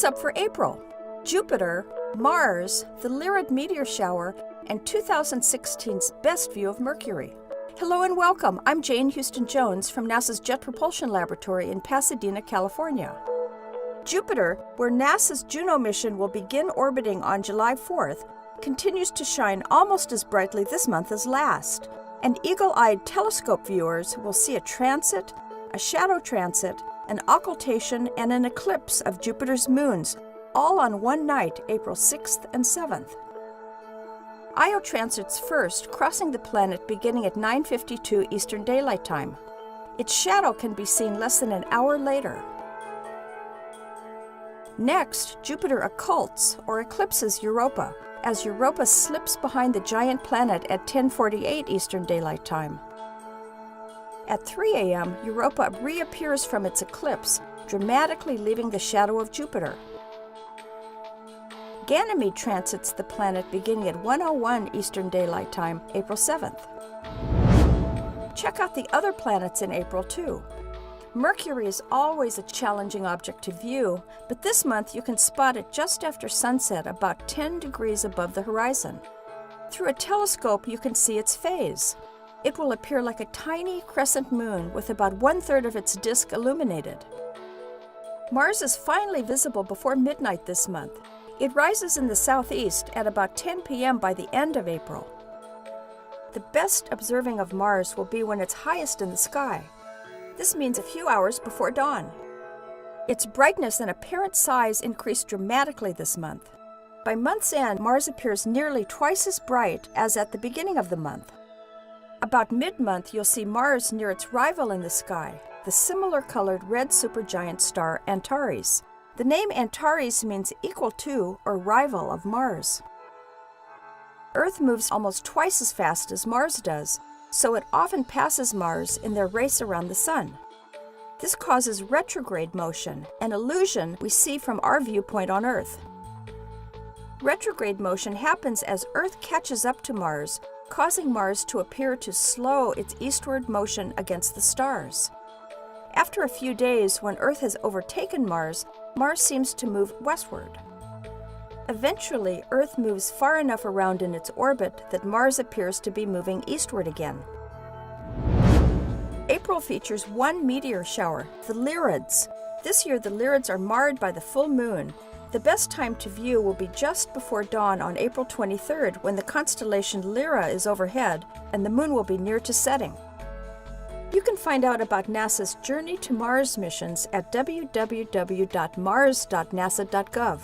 What's up for April? Jupiter, Mars, the Lyrid meteor shower, and 2016's best view of Mercury. Hello and welcome. I'm Jane Houston Jones from NASA's Jet Propulsion Laboratory in Pasadena, California. Jupiter, where NASA's Juno mission will begin orbiting on July 4th, continues to shine almost as brightly this month as last, and eagle-eyed telescope viewers will see a transit, a shadow transit, an occultation, and an eclipse of Jupiter's moons, all on one night, April 6th and 7th. Io transits first, crossing the planet beginning at 9:52 Eastern Daylight Time. Its shadow can be seen less than an hour later. Next, Jupiter occults or eclipses Europa, as Europa slips behind the giant planet at 10:48 Eastern Daylight Time. At 3 a.m., Europa reappears from its eclipse, dramatically leaving the shadow of Jupiter. Ganymede transits the planet beginning at 1:01 Eastern Daylight Time, April 7th. Check out the other planets in April, too. Mercury is always a challenging object to view, but this month you can spot it just after sunset, about 10 degrees above the horizon. Through a telescope, you can see its phase. It will appear like a tiny crescent moon with about 1/3 of its disk illuminated. Mars is finally visible before midnight this month. It rises in the southeast at about 10 p.m. by the end of April. The best observing of Mars will be when it's highest in the sky. This means a few hours before dawn. Its brightness and apparent size increase dramatically this month. By month's end, Mars appears nearly twice as bright as at the beginning of the month. About mid-month, you'll see Mars near its rival in the sky, the similar-colored red supergiant star Antares. The name Antares means equal to or rival of Mars. Earth moves almost twice as fast as Mars does, so it often passes Mars in their race around the Sun. This causes retrograde motion, an illusion we see from our viewpoint on Earth. Retrograde motion happens as Earth catches up to Mars, causing Mars to appear to slow its eastward motion against the stars. After a few days, when Earth has overtaken Mars, Mars seems to move westward. Eventually, Earth moves far enough around in its orbit that Mars appears to be moving eastward again. April features one meteor shower, the Lyrids. This year, the Lyrids are marred by the full moon. The best time to view will be just before dawn on April 23rd, when the constellation Lyra is overhead and the moon will be near to setting. You can find out about NASA's Journey to Mars missions at www.mars.nasa.gov.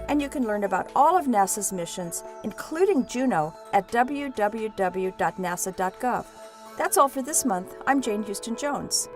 And you can learn about all of NASA's missions, including Juno, at www.nasa.gov. That's all for this month. I'm Jane Houston Jones.